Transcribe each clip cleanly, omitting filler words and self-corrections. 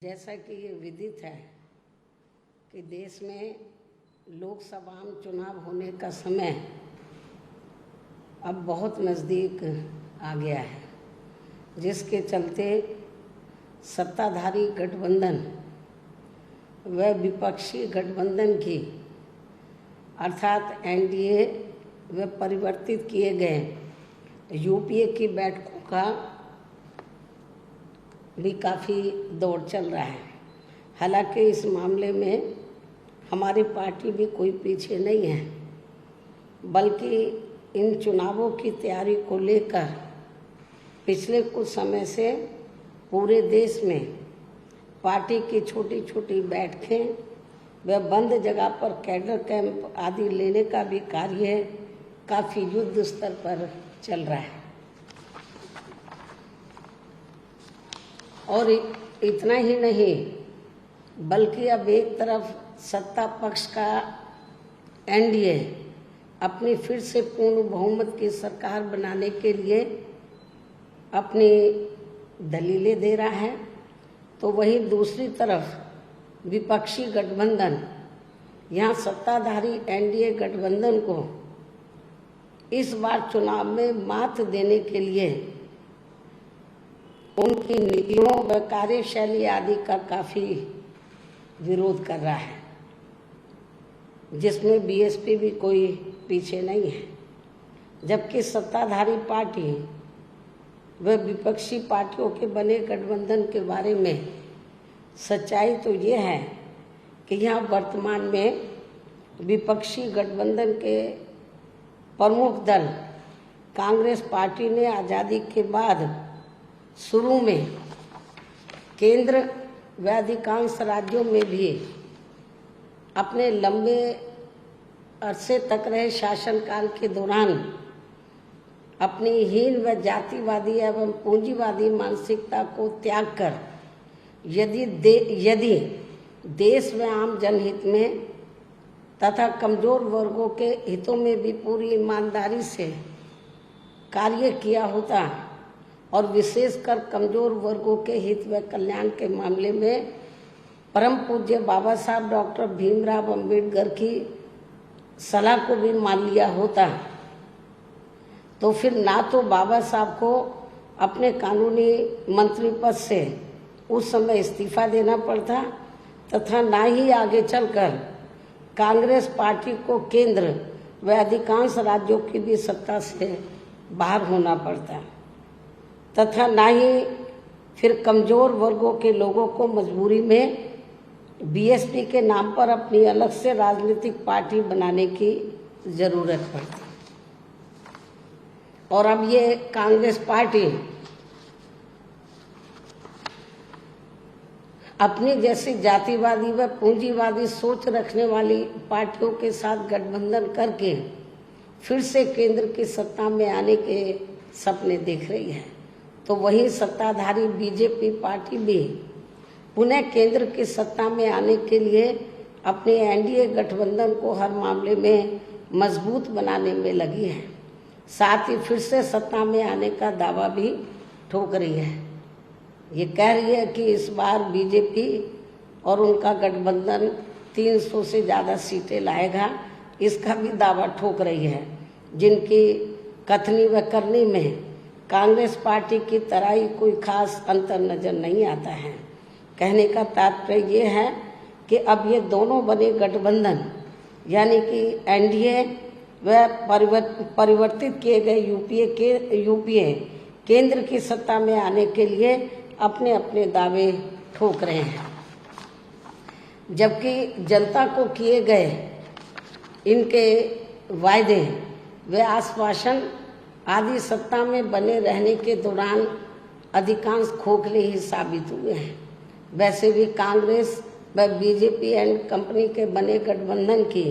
जैसा कि ये विदित है कि देश में लोकसभा चुनाव होने का समय अब बहुत नज़दीक आ गया है, जिसके चलते सत्ताधारी गठबंधन व विपक्षी गठबंधन की अर्थात एनडीए व परिवर्तित किए गए यूपीए की बैठकों का भी काफ़ी दौर चल रहा है। हालांकि इस मामले में हमारी पार्टी भी कोई पीछे नहीं है, बल्कि इन चुनावों की तैयारी को लेकर पिछले कुछ समय से पूरे देश में पार्टी की छोटी छोटी बैठकें व बंद जगह पर कैडर कैंप आदि लेने का भी कार्य काफ़ी युद्ध स्तर पर चल रहा है। और इतना ही नहीं, बल्कि अब एक तरफ सत्ता पक्ष का एनडीए अपनी फिर से पूर्ण बहुमत की सरकार बनाने के लिए अपनी दलीलें दे रहा है, तो वहीं दूसरी तरफ विपक्षी गठबंधन यहाँ सत्ताधारी एनडीए गठबंधन को इस बार चुनाव में मात देने के लिए उनकी नीतियों व कार्यशैली आदि का काफ़ी विरोध कर रहा है, जिसमें बीएसपी भी कोई पीछे नहीं है। जबकि सत्ताधारी पार्टी व विपक्षी पार्टियों के बने गठबंधन के बारे में सच्चाई तो ये है कि यहाँ वर्तमान में विपक्षी गठबंधन के प्रमुख दल कांग्रेस पार्टी ने आज़ादी के बाद शुरू में केंद्र व अधिकांश राज्यों में भी अपने लंबे अरसे तक रहे शासनकाल के दौरान अपनी हीन व जातिवादी एवं पूंजीवादी मानसिकता को त्याग कर यदि देश व आम जनहित में तथा कमजोर वर्गों के हितों में भी पूरी ईमानदारी से कार्य किया होता और विशेषकर कमजोर वर्गों के हित व कल्याण के मामले में परम पूज्य बाबा साहब डॉक्टर भीमराव अंबेडकर की सलाह को भी मान लिया होता, तो फिर ना तो बाबा साहब को अपने कानूनी मंत्री पद से उस समय इस्तीफा देना पड़ता तथा ना ही आगे चलकर कांग्रेस पार्टी को केंद्र व अधिकांश राज्यों की भी सत्ता से बाहर होना पड़ता तथा ना ही फिर कमजोर वर्गों के लोगों को मजबूरी में बीएसपी के नाम पर अपनी अलग से राजनीतिक पार्टी बनाने की जरूरत पड़ती। और अब ये कांग्रेस पार्टी अपनी जैसी जातिवादी व पूंजीवादी सोच रखने वाली पार्टियों के साथ गठबंधन करके फिर से केंद्र की सत्ता में आने के सपने देख रही है, तो वही सत्ताधारी बीजेपी पार्टी भी पुनः केंद्र की सत्ता में आने के लिए अपने एनडीए गठबंधन को हर मामले में मजबूत बनाने में लगी है। साथ ही फिर से सत्ता में आने का दावा भी ठोक रही है। ये कह रही है कि इस बार बीजेपी और उनका गठबंधन 300 से ज़्यादा सीटें लाएगा, इसका भी दावा ठोक रही है, जिनकी कथनी व करनी में कांग्रेस पार्टी की तरह ही कोई खास अंतर नजर नहीं आता है। कहने का तात्पर्य ये है कि अब ये दोनों बने गठबंधन यानी कि एनडीए व परिवर्तित किए गए यूपीए केंद्र की सत्ता में आने के लिए अपने अपने दावे ठोक रहे हैं, जबकि जनता को किए गए इनके वायदे व आश्वासन आदि सत्ता में बने रहने के दौरान अधिकांश खोखले ही साबित हुए हैं। वैसे भी कांग्रेस व बीजेपी एंड कंपनी के बने गठबंधन की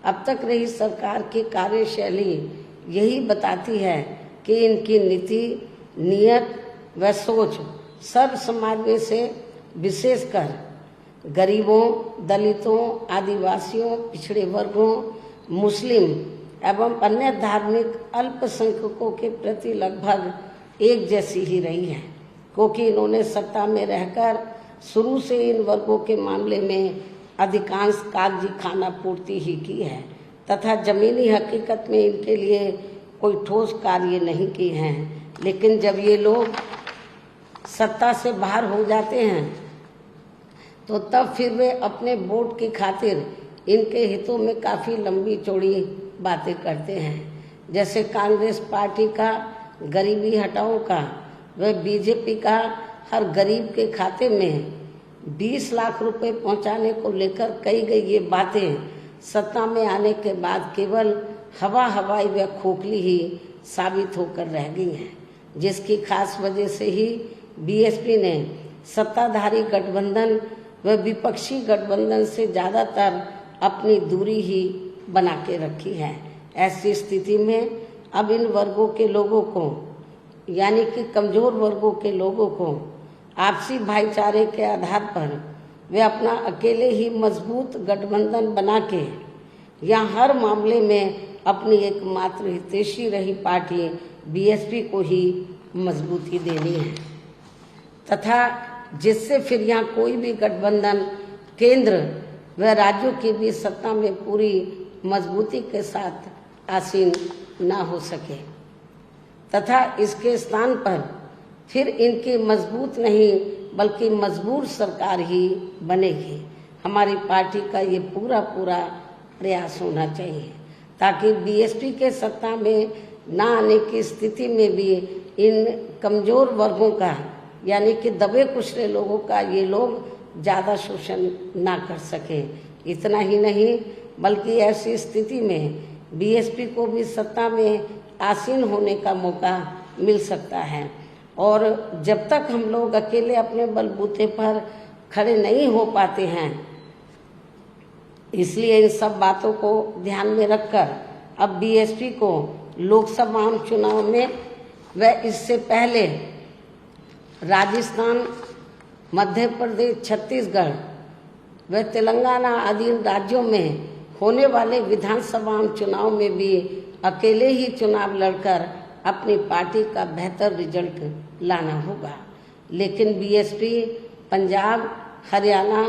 अब तक रही सरकार की कार्यशैली यही बताती है कि इनकी नीति, नियत व सोच सर्व समाज में से विशेषकर गरीबों, दलितों, आदिवासियों, पिछड़े वर्गों, मुस्लिम एवं अन्य धार्मिक अल्पसंख्यकों के प्रति लगभग एक जैसी ही रही है, क्योंकि इन्होंने सत्ता में रहकर शुरू से इन वर्गों के मामले में अधिकांश कागजी खाना पूर्ति ही की है तथा जमीनी हकीकत में इनके लिए कोई ठोस कार्य नहीं किए हैं। लेकिन जब ये लोग सत्ता से बाहर हो जाते हैं तो तब फिर वे अपने वोट की खातिर इनके हितों में काफ़ी लंबी चौड़ी बातें करते हैं। जैसे कांग्रेस पार्टी का गरीबी हटाओ का व बीजेपी का हर गरीब के खाते में 20 लाख रुपए पहुंचाने को लेकर कही गई ये बातें सत्ता में आने के बाद केवल हवाई व खोखली ही साबित होकर रह गई हैं, जिसकी खास वजह से ही बीएसपी ने सत्ताधारी गठबंधन व विपक्षी गठबंधन से ज़्यादातर अपनी दूरी ही बना के रखी है। ऐसी स्थिति में अब इन वर्गों के लोगों को यानी कि कमज़ोर वर्गों के लोगों को आपसी भाईचारे के आधार पर वे अपना अकेले ही मजबूत गठबंधन बना के या हर मामले में अपनी एकमात्र हितैषी रही पार्टी बीएसपी को ही मजबूती देनी है तथा जिससे फिर यहाँ कोई भी गठबंधन केंद्र व राज्यों के बीच सत्ता में पूरी मजबूती के साथ आसीन ना हो सके तथा इसके स्थान पर फिर इनकी मजबूत नहीं बल्कि मजबूर सरकार ही बनेगी। हमारी पार्टी का ये पूरा प्रयास होना चाहिए ताकि बीएसपी के सत्ता में ना आने की स्थिति में भी इन कमज़ोर वर्गों का यानी कि दबे कुचले लोगों का ये लोग ज़्यादा शोषण ना कर सके। इतना ही नहीं बल्कि ऐसी स्थिति में बीएसपी को भी सत्ता में आसीन होने का मौका मिल सकता है। और जब तक हम लोग अकेले अपने बलबूते पर खड़े नहीं हो पाते हैं, इसलिए इन सब बातों को ध्यान में रखकर अब बीएसपी को लोकसभा चुनाव में व इससे पहले राजस्थान, मध्य प्रदेश, छत्तीसगढ़ व तेलंगाना आदि राज्यों में होने वाले विधानसभा चुनाव में भी अकेले ही चुनाव लड़कर अपनी पार्टी का बेहतर रिजल्ट लाना होगा। लेकिन बीएसपी पंजाब, हरियाणा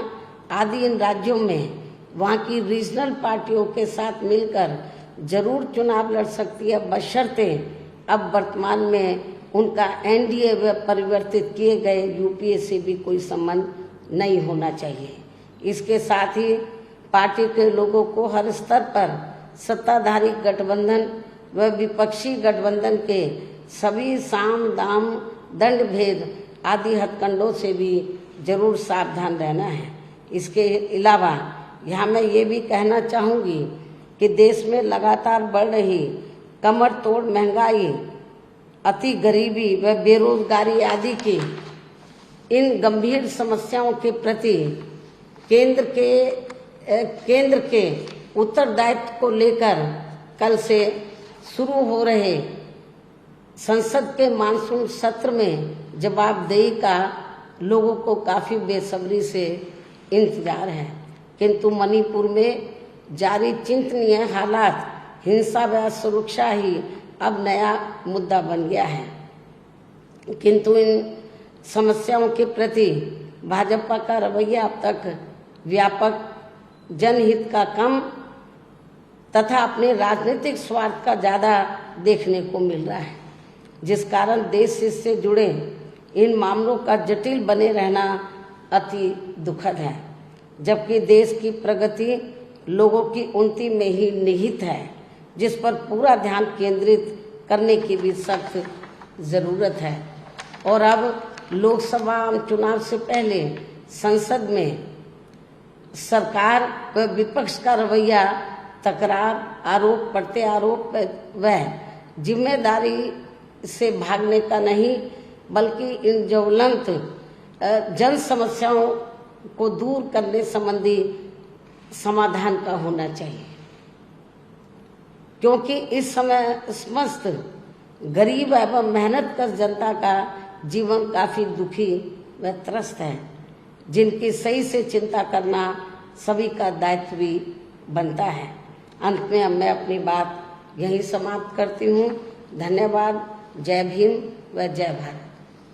आदि इन राज्यों में वहाँ की रीजनल पार्टियों के साथ मिलकर जरूर चुनाव लड़ सकती है, बशर्ते अब वर्तमान में उनका एनडीए व परिवर्तित किए गए यूपीए से भी कोई संबंध नहीं होना चाहिए। इसके साथ ही पार्टी के लोगों को हर स्तर पर सत्ताधारी गठबंधन व विपक्षी गठबंधन के सभी साम दाम दंड भेद आदि हथकंडों से भी जरूर सावधान रहना है। इसके अलावा यहाँ मैं ये भी कहना चाहूँगी कि देश में लगातार बढ़ रही कमर तोड़ महंगाई, अति गरीबी व बेरोजगारी आदि की इन गंभीर समस्याओं के प्रति केंद्र के उत्तरदायित्व को लेकर कल से शुरू हो रहे संसद के मानसून सत्र में जवाबदेही का लोगों को काफ़ी बेसब्री से इंतजार है। किंतु मणिपुर में जारी चिंतनीय हालात, हिंसा व सुरक्षा ही अब नया मुद्दा बन गया है। किंतु इन समस्याओं के प्रति भाजपा का रवैया अब तक व्यापक जनहित का कम तथा अपने राजनीतिक स्वार्थ का ज़्यादा देखने को मिल रहा है, जिस कारण देश से जुड़े इन मामलों का जटिल बने रहना अति दुखद है। जबकि देश की प्रगति लोगों की उन्नति में ही निहित है, जिस पर पूरा ध्यान केंद्रित करने की भी सख्त ज़रूरत है। और अब लोकसभा चुनाव से पहले संसद में सरकार व विपक्ष का रवैया तकरार, आरोप प्रत्यारोप व जिम्मेदारी से भागने का नहीं बल्कि इन ज्वलंत जन समस्याओं को दूर करने संबंधी समाधान का होना चाहिए, क्योंकि इस समय समस्त गरीब एवं मेहनत कर जनता का जीवन काफ़ी दुखी व त्रस्त है, जिनकी सही से चिंता करना सभी का दायित्व भी बनता है। अंत में अब मैं अपनी बात यहीं समाप्त करती हूँ। धन्यवाद। जय भीम व जय भारत।